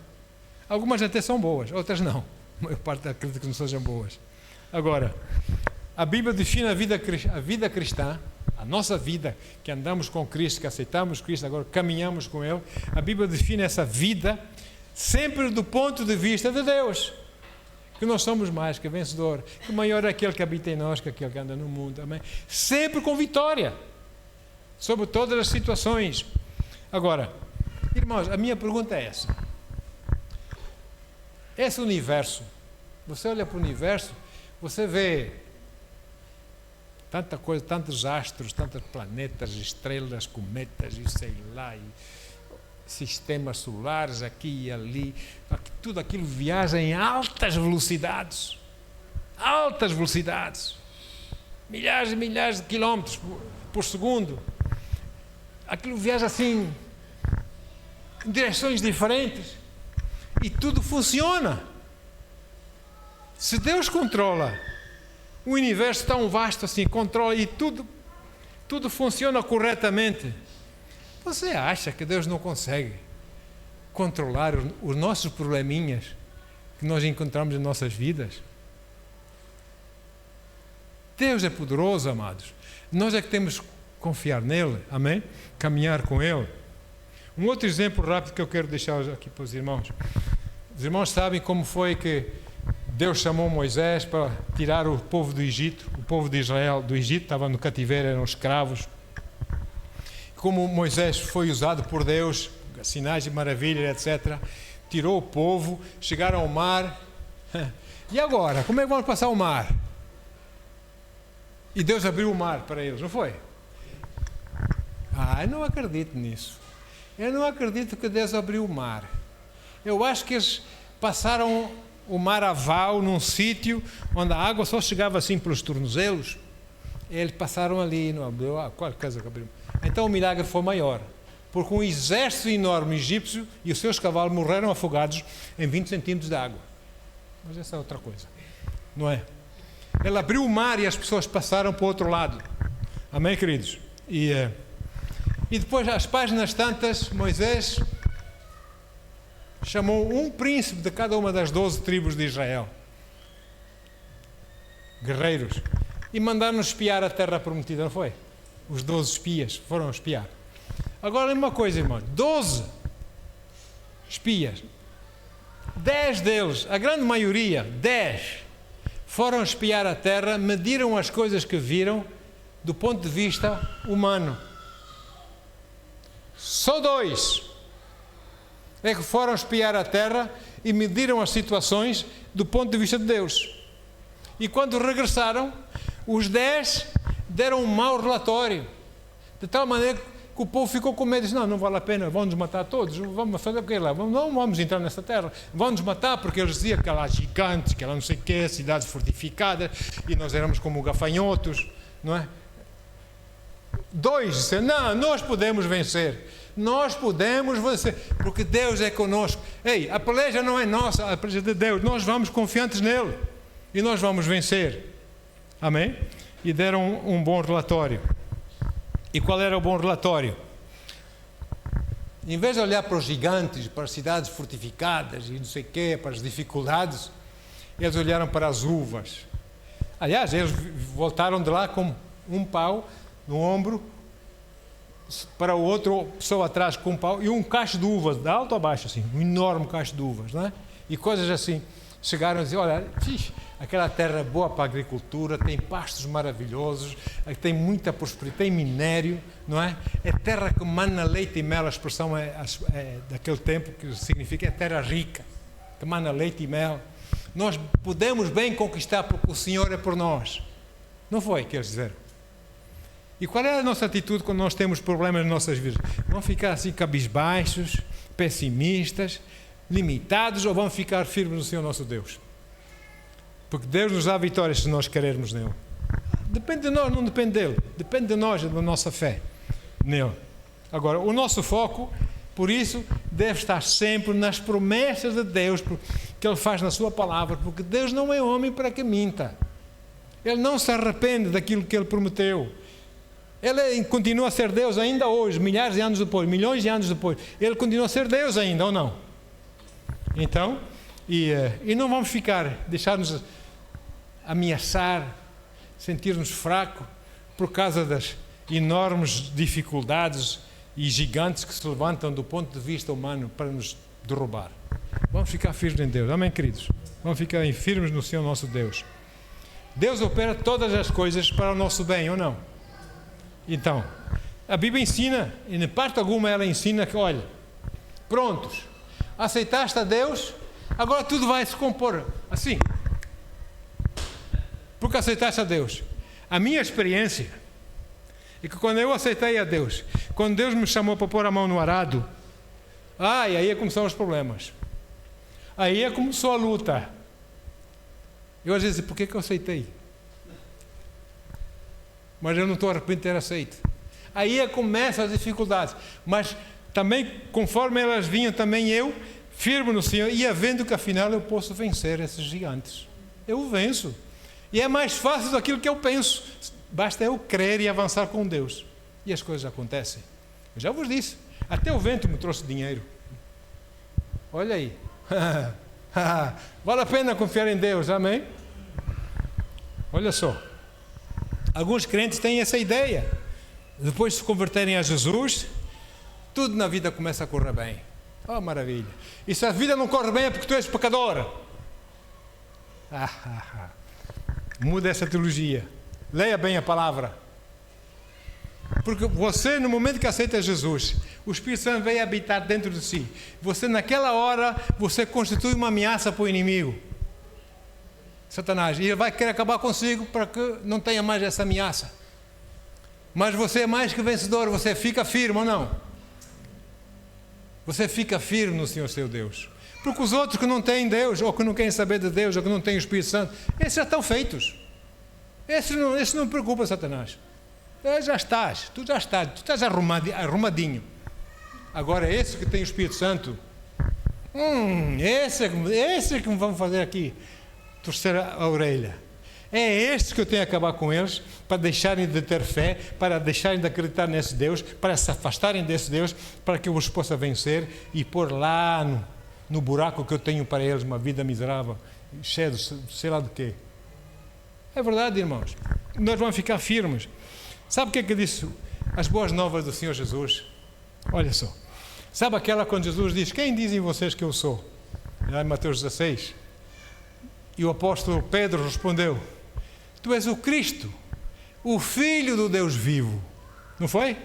Speaker 1: Algumas até são boas, outras não. A maior parte acredita que não sejam boas. Agora, a Bíblia define a vida cristã, a nossa vida, que andamos com Cristo, que aceitamos Cristo, agora caminhamos com Ele. A Bíblia define essa vida sempre do ponto de vista de Deus. Que nós somos mais que vencedor, que maior é aquele que habita em nós que aquele que anda no mundo. Amém? Sempre com vitória, sobre todas as situações. Agora, irmãos, a minha pergunta é essa. Esse universo, você olha para o universo, você vê tanta coisa, tantos astros, tantos planetas, estrelas, cometas e sei lá, e sistemas solares aqui e ali, tudo aquilo viaja em altas velocidades, milhares e milhares de quilómetros por segundo. Aquilo viaja assim em direções diferentes e tudo funciona. Se Deus controla o universo tão vasto assim, controla e tudo funciona corretamente, você acha que Deus não consegue controlar os nossos probleminhas que nós encontramos em nossas vidas? Deus é poderoso, amados. Nós é que temos que confiar nele, amém? Caminhar com ele. Um outro exemplo rápido que eu quero deixar aqui para os irmãos. Os irmãos sabem como foi que Deus chamou Moisés para tirar o povo do Egito, o povo de Israel do Egito, estava no cativeiro, eram escravos. Como Moisés foi usado por Deus, sinais de maravilha, etc. Tirou o povo, chegaram ao mar. E agora? Como é que vamos passar o mar? E Deus abriu o mar para eles, não foi? Eu não acredito nisso. Eu não acredito que Deus abriu o mar. Eu acho que eles passaram o mar a val num sítio onde a água só chegava assim pelos tornozelos. Eles passaram ali, não abriu, qualquer coisa que abriu. Então o milagre foi maior, porque um exército enorme egípcio e os seus cavalos morreram afogados em 20 centímetros de água. Mas essa é outra coisa, não é? Ele abriu o mar e as pessoas passaram para o outro lado. Amém, queridos? E depois, às páginas tantas, Moisés chamou um príncipe de cada uma das 12 tribos de Israel, guerreiros, e mandaram-nos espiar a terra prometida, não foi? Os 12 espias foram espiar. Agora, uma coisa, irmão, 12 espias, 10 deles, a grande maioria, 10, foram espiar a terra, mediram as coisas que viram do ponto de vista humano. Só 2 é que foram espiar a terra e mediram as situações do ponto de vista de Deus. E quando regressaram, os 10 deram um mau relatório, de tal maneira que o povo ficou com medo, disse, não vale a pena, vão-nos matar todos, vamos fazer o que lá, não vamos entrar nessa terra, vão-nos matar, porque eles diziam que ela gigantes, que ela não sei o quê, cidades fortificadas, e nós éramos como gafanhotos, não é? 2 disseram, não, nós podemos vencer, porque Deus é conosco. Ei, a peleja não é nossa, a peleja é de Deus, nós vamos confiantes nele, e nós vamos vencer. Amém? E deram um bom relatório. E qual era o bom relatório? Em vez de olhar para os gigantes, para as cidades fortificadas e não sei o quê, para as dificuldades, eles olharam para as uvas. Aliás, eles voltaram de lá com um pau no ombro, para o outro pessoa atrás com um pau e um cacho de uvas, de alto a baixo, assim, um enorme cacho de uvas, não é? E coisas assim. Chegaram a dizer, olha, aquela terra é boa para a agricultura, tem pastos maravilhosos, tem muita prosperidade, tem minério, não é? É terra que mana leite e mel, a expressão é daquele tempo, que significa é terra rica, que mana leite e mel. Nós podemos bem conquistar porque o Senhor é por nós. Não foi, quer dizer. E qual é a nossa atitude quando nós temos problemas nas nossas vidas? Vamos ficar assim cabisbaixos, pessimistas, limitados, ou vamos ficar firmes no Senhor nosso Deus? Porque Deus nos dá vitórias se nós querermos nele. Depende de nós, não depende dele. Depende de nós, da nossa fé nele. Agora, o nosso foco, por isso, deve estar sempre nas promessas de Deus que Ele faz na sua palavra, porque Deus não é homem para que minta. Ele não se arrepende daquilo que Ele prometeu. Ele continua a ser Deus ainda hoje, milhares de anos depois, milhões de anos depois. Ele continua a ser Deus ainda, ou não? Então, e não vamos deixar-nos ameaçar, sentir-nos fracos por causa das enormes dificuldades e gigantes que se levantam do ponto de vista humano para nos derrubar. Vamos ficar firmes em Deus, amém, queridos? Vamos ficar firmes no Senhor nosso Deus. Deus opera todas as coisas para o nosso bem, ou não? Então, a Bíblia ensina, e em parte alguma ela ensina que, olha, prontos, aceitaste a Deus, agora tudo vai se compor assim. Porque aceitaste a Deus. A minha experiência é que quando eu aceitei a Deus, quando Deus me chamou para pôr a mão no arado, aí começaram os problemas. Aí começou a luta. Eu às vezes, por que eu aceitei? Mas eu não estou arrependido de ter aceito. Aí começam as dificuldades. Mas também, conforme elas vinham, também eu, firme no Senhor, ia vendo que afinal eu posso vencer esses gigantes. Eu venço. E é mais fácil daquilo que eu penso. Basta eu crer e avançar com Deus. E as coisas acontecem. Eu já vos disse. Até o vento me trouxe dinheiro. Olha aí. Vale a pena confiar em Deus, amém? Olha só. Alguns crentes têm essa ideia. Depois de se converterem a Jesus, tudo na vida começa a correr bem. Oh, maravilha. E se a vida não corre bem é porque tu és pecador. Muda essa teologia. Leia bem a palavra. Porque você, no momento que aceita Jesus, o Espírito Santo veio habitar dentro de si. Você, naquela hora, você constitui uma ameaça para o inimigo, Satanás. E ele vai querer acabar consigo para que não tenha mais essa ameaça. Mas você é mais que vencedor. Você fica firme ou não? Você fica firme no Senhor seu Deus. Porque os outros que não têm Deus, ou que não querem saber de Deus, ou que não têm o Espírito Santo, esses já estão feitos. Esse não preocupa, Satanás. Tu estás arrumadinho. Agora esse que tem o Espírito Santo, esse que vamos fazer aqui, torcer a orelha. É este que eu tenho que acabar com eles, para deixarem de ter fé, para deixarem de acreditar nesse Deus, para se afastarem desse Deus, para que eu os possa vencer e pôr lá no buraco que eu tenho para eles, uma vida miserável, cheia de sei lá de quê. É verdade, irmãos. Nós vamos ficar firmes. Sabe o que é que disse as boas novas do Senhor Jesus? Olha só. Sabe aquela quando Jesus diz, quem dizem vocês que eu sou? Lá em Mateus 16. E o apóstolo Pedro respondeu, tu és o Cristo, o Filho do Deus vivo. Não foi?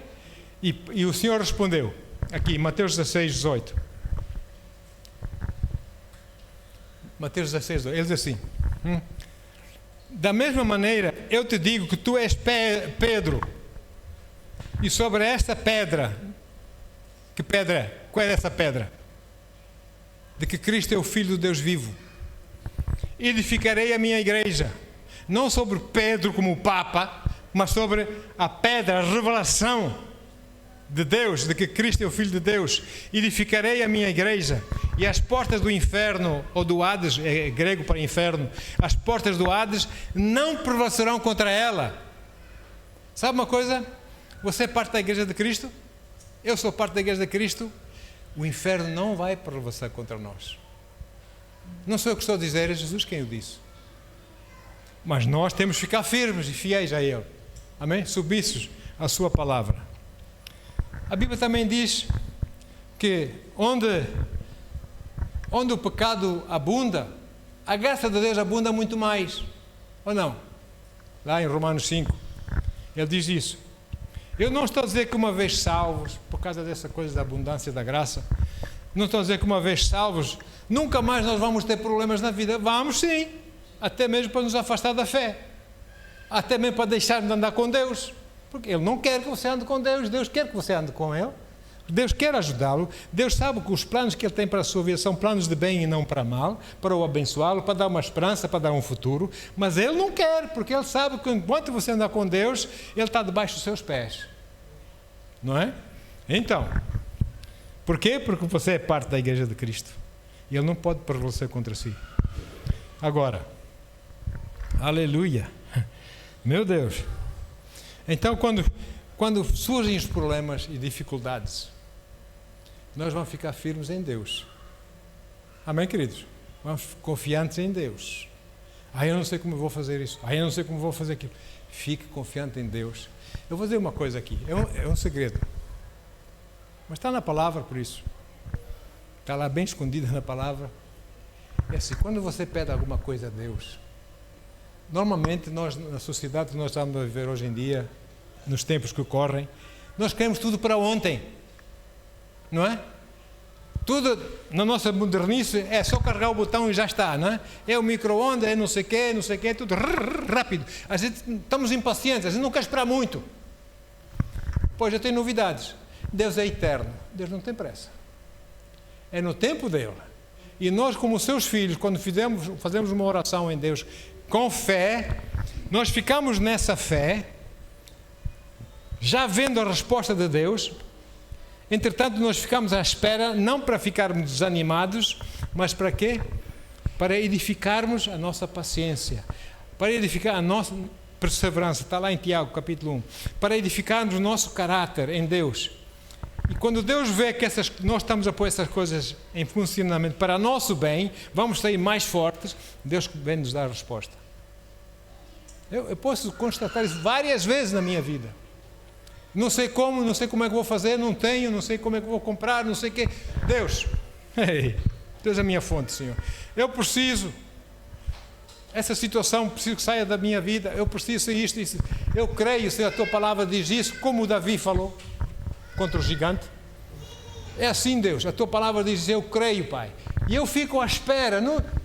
Speaker 1: E o Senhor respondeu, aqui, Mateus 16, 18. Mateus 16, 18. Ele diz assim, da mesma maneira, eu te digo que tu és Pedro, e sobre esta pedra, que pedra é? Qual é essa pedra? De que Cristo é o Filho do Deus vivo. Edificarei a minha igreja, não sobre Pedro como o Papa, mas sobre a pedra, a revelação de Deus, de que Cristo é o Filho de Deus. Edificarei a minha igreja, e as portas do inferno, ou do Hades, é grego para inferno, as portas do Hades não prevalecerão contra ela. Sabe uma coisa? Você é parte da igreja de Cristo, eu sou parte da igreja de Cristo, o inferno não vai prevalecer contra nós. Não sou eu que estou a dizer, é Jesus quem o disse. Mas nós temos que ficar firmes e fiéis a Ele. Amém? Submissos à sua palavra. A Bíblia também diz que onde o pecado abunda, a graça de Deus abunda muito mais. Ou não? Lá em Romanos 5, ele diz isso. Eu não estou a dizer que uma vez salvos, por causa dessa coisa da abundância da graça, não estou a dizer que uma vez salvos, nunca mais nós vamos ter problemas na vida. Vamos sim, até mesmo para nos afastar da fé, até mesmo para deixar de andar com Deus, porque Ele não quer que você ande com Deus, Deus quer que você ande com Ele, Deus quer ajudá-lo. Deus sabe que os planos que Ele tem para a sua vida são planos de bem e não para mal, para o abençoá-lo, para dar uma esperança, para dar um futuro. Mas Ele não quer, porque Ele sabe que enquanto você andar com Deus, Ele está debaixo dos seus pés. Não é? Então, por quê? Porque você é parte da Igreja de Cristo. E Ele não pode prevalecer contra si. Agora, aleluia, meu Deus. Então, quando surgem os problemas e dificuldades, nós vamos ficar firmes em Deus. Amém, queridos? Vamos confiantes em Deus. Eu não sei como vou fazer isso. Eu não sei como vou fazer aquilo. Fique confiante em Deus. Eu vou dizer uma coisa aqui. É um segredo. Mas está na palavra, por isso. Está lá bem escondida na palavra. É assim, quando você pede alguma coisa a Deus, normalmente nós, na sociedade que nós estamos a viver hoje em dia, nos tempos que correm, nós queremos tudo para ontem. Não é? Tudo na nossa modernice é só carregar o botão e já está, não é? É o micro-ondas, é não sei o quê, tudo rápido. A gente estamos impacientes, a gente não quer esperar muito. Pois, eu tenho novidades. Deus é eterno. Deus não tem pressa. É no tempo dele. E nós, como seus filhos, quando fazemos uma oração em Deus com fé, nós ficamos nessa fé, já vendo a resposta de Deus. Entretanto, nós ficamos à espera, não para ficarmos desanimados, mas para quê? Para edificarmos a nossa paciência, para edificar a nossa perseverança. Está lá em Tiago, capítulo 1. Para edificarmos o nosso caráter em Deus. E quando Deus vê que nós estamos a pôr essas coisas em funcionamento para nosso bem, vamos sair mais fortes, Deus vem nos dar a resposta. Eu posso constatar isso várias vezes na minha vida. Não sei como é que vou fazer, não tenho, não sei como é que vou comprar, não sei o quê. Deus, Deus é a minha fonte, Senhor. Eu preciso, essa situação preciso que saia da minha vida, eu preciso isto. Eu creio, Senhor, a tua palavra diz isso, como o Davi falou contra o gigante. É assim, Deus, a tua palavra diz, eu creio, Pai. E eu fico à espera,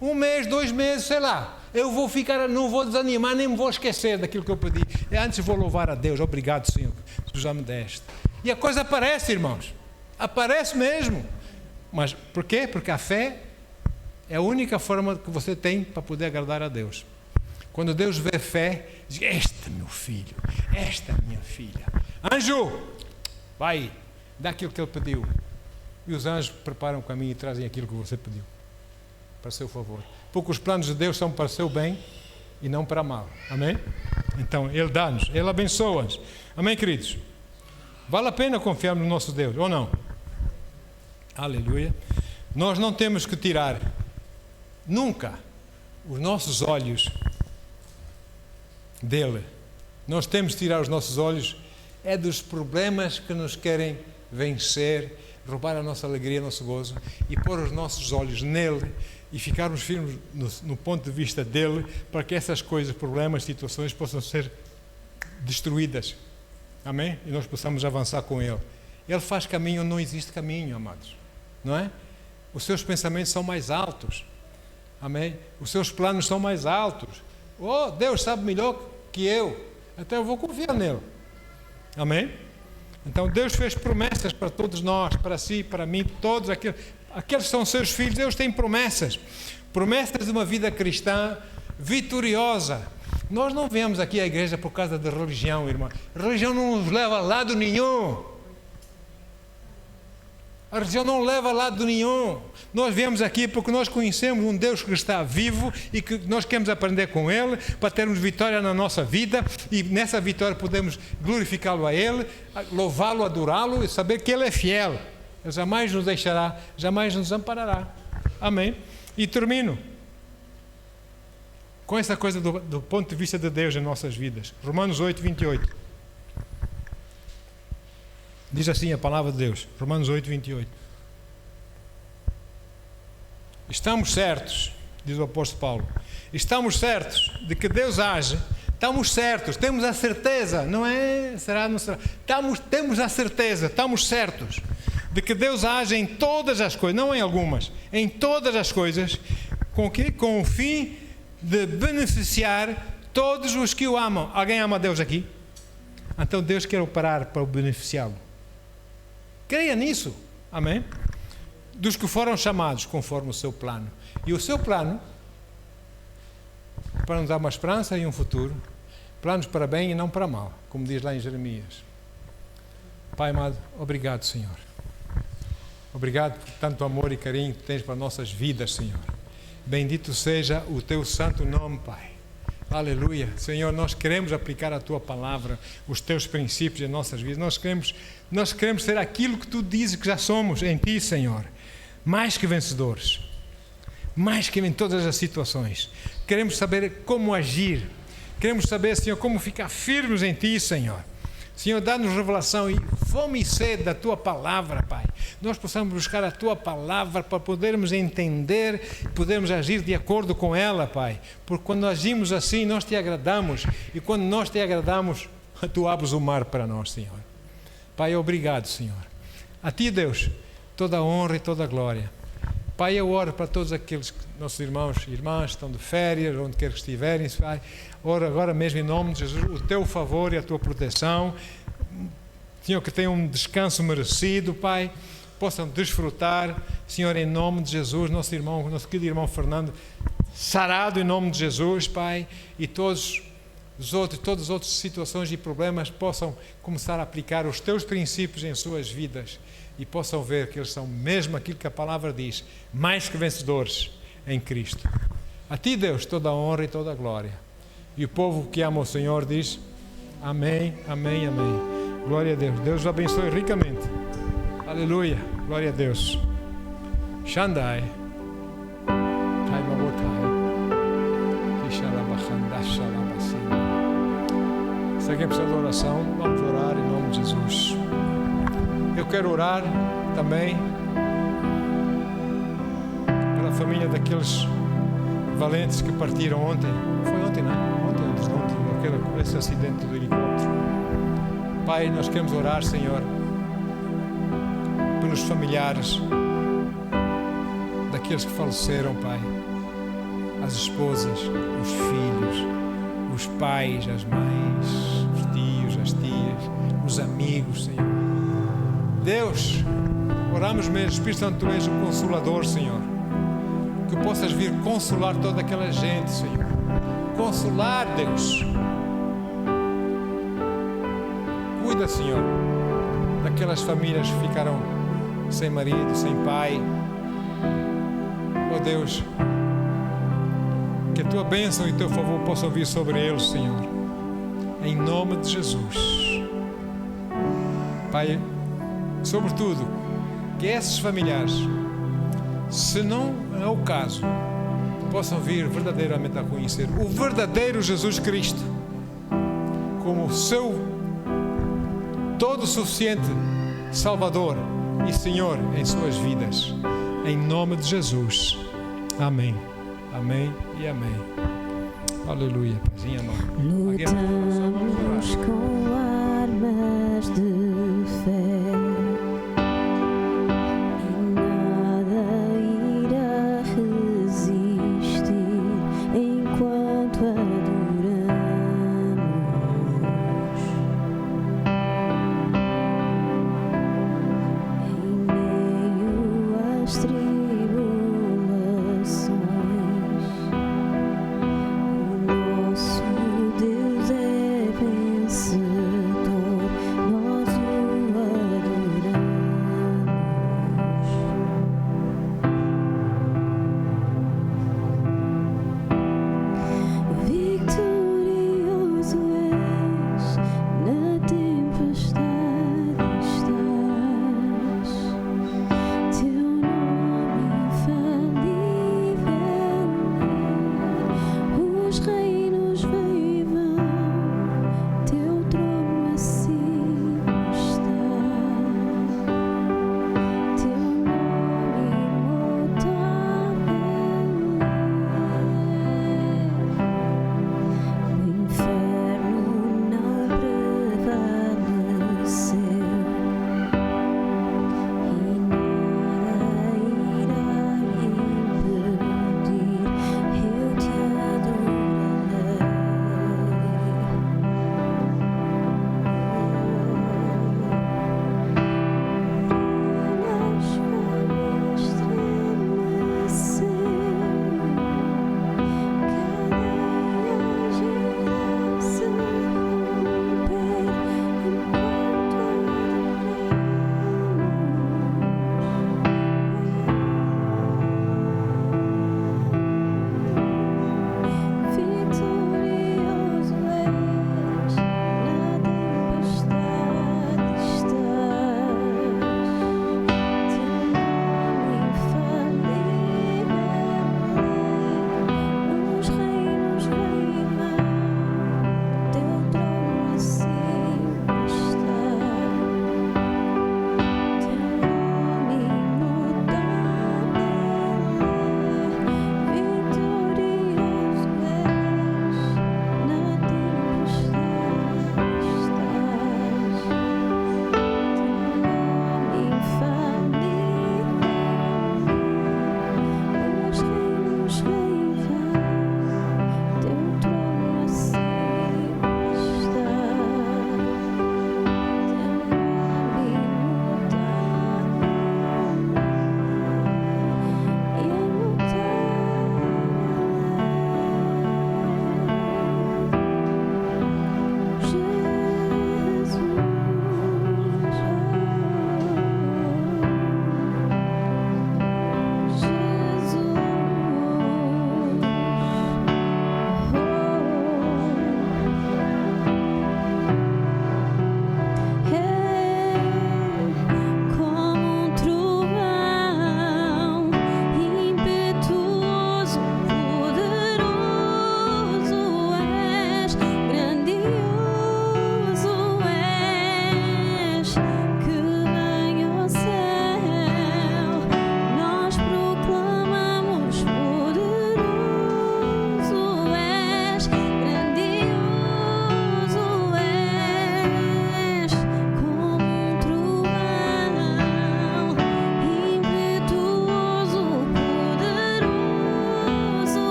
Speaker 1: um mês, 2 meses, sei lá. Eu vou ficar, não vou desanimar, nem me vou esquecer daquilo que eu pedi. Antes vou louvar a Deus. Obrigado, Senhor, tu já me deste. E a coisa aparece, irmãos. Aparece mesmo. Mas por quê? Porque a fé é a única forma que você tem para poder agradar a Deus. Quando Deus vê fé, diz, este é meu filho, esta é minha filha. Anjo, vai, dá aquilo que ele pediu. E os anjos preparam o caminho e trazem aquilo que você pediu. Para seu favor. Porque os planos de Deus são para o seu bem e não para mal. Amém? Então, Ele dá-nos, Ele abençoa-nos. Amém, queridos? Vale a pena confiar no nosso Deus, ou não? Aleluia. Nós não temos que tirar nunca os nossos olhos dele. Nós temos que tirar os nossos olhos dos problemas que nos querem vencer, roubar a nossa alegria, o nosso gozo, e pôr os nossos olhos nele e ficarmos firmes no ponto de vista dele, para que essas coisas, problemas, situações possam ser destruídas. Amém? E nós possamos avançar com ele. Ele faz caminho onde não existe caminho, amados. Não é? Os seus pensamentos são mais altos. Amém? Os seus planos são mais altos. Oh, Deus sabe melhor que eu. Então eu vou confiar nele. Amém? Então Deus fez promessas para todos nós, para si, para mim, todos aqueles que são seus filhos. Deus tem promessas. Promessas de uma vida cristã vitoriosa. Nós não viemos aqui à igreja por causa da religião, irmão. A religião não nos leva a lado nenhum. A religião não leva a lado nenhum. Nós viemos aqui porque nós conhecemos um Deus que está vivo e que nós queremos aprender com Ele para termos vitória na nossa vida e nessa vitória podemos glorificá-lo a Ele, louvá-lo, adorá-lo e saber que Ele é fiel. Ele jamais nos deixará, jamais nos amparará. Amém? E termino com essa coisa do ponto de vista de Deus em nossas vidas. Romanos 8, 28. Diz assim a palavra de Deus, Romanos 8, 28. Estamos certos, diz o apóstolo Paulo, estamos certos de que Deus age, estamos certos, temos a certeza, não é? Será, não será? Temos a certeza, estamos certos de que Deus age em todas as coisas, não em algumas, em todas as coisas, com o quê? Com o fim de beneficiar todos os que o amam. Alguém ama a Deus aqui? Então Deus quer operar para o beneficiá-lo. Creia nisso. Amém? Dos que foram chamados conforme o seu plano. E o seu plano, para nos dar uma esperança e um futuro, planos para bem e não para mal, como diz lá em Jeremias. Pai amado, obrigado, Senhor. Obrigado por tanto amor e carinho que tens para nossas vidas, Senhor. Bendito seja o teu santo nome, Pai. Aleluia. Senhor, nós queremos aplicar a tua palavra, os teus princípios em nossas vidas. Nós queremos ser aquilo que tu dizes que já somos em ti, Senhor. Mais que vencedores. Mais que em todas as situações. Queremos saber como agir. Queremos saber, Senhor, como ficar firmes em ti, Senhor. Senhor, dá-nos revelação e fome e sede da tua palavra, Pai. Nós possamos buscar a tua palavra para podermos entender e podermos agir de acordo com ela, Pai. Porque quando agimos assim, nós te agradamos. E quando nós te agradamos, tu abres o mar para nós, Senhor. Pai, obrigado, Senhor. A ti, Deus, toda a honra e toda a glória. Pai, eu oro para todos aqueles nossos irmãos e irmãs que estão de férias, onde quer que estiverem, Pai. Oro agora mesmo em nome de Jesus, o teu favor e a tua proteção. Senhor, que tenham um descanso merecido, Pai. Possam desfrutar, Senhor, em nome de Jesus, nosso querido irmão Fernando, sarado em nome de Jesus, Pai. E todas as outras situações e problemas possam começar a aplicar os teus princípios em suas vidas. E possam ver que eles são mesmo aquilo que a palavra diz, mais que vencedores em Cristo. A ti, Deus, toda a honra e toda a glória. E o povo que ama o Senhor diz, amém, amém, amém. Glória a Deus. Deus os abençoe ricamente. Aleluia. Glória a Deus. Shandai. Se alguém precisa de oração, vamos orar em nome de Jesus. Eu quero orar também pela família daqueles valentes que partiram ontem. Foi ontem, não? Ontem, esse acidente do helicóptero. Pai, nós queremos orar, Senhor, pelos familiares daqueles que faleceram, Pai. As esposas, os filhos, os pais, as mães, os tios, as tias, os amigos, Senhor. Deus, oramos mesmo, Espírito Santo, Tu és o Consolador, Senhor. Que possas vir consolar toda aquela gente, Senhor. Consolar, Deus. Cuida, Senhor, daquelas famílias que ficaram sem marido, sem pai. Oh Deus, que a Tua bênção e o Teu favor possam vir sobre eles, Senhor. Em nome de Jesus. Pai, sobretudo, que esses familiares, se não é o caso, possam vir verdadeiramente a conhecer o verdadeiro Jesus Cristo como o seu todo suficiente Salvador e Senhor em suas vidas. Em nome de Jesus. Amém. Amém e amém. Aleluia. Paizinho amado.
Speaker 2: Lutamos com a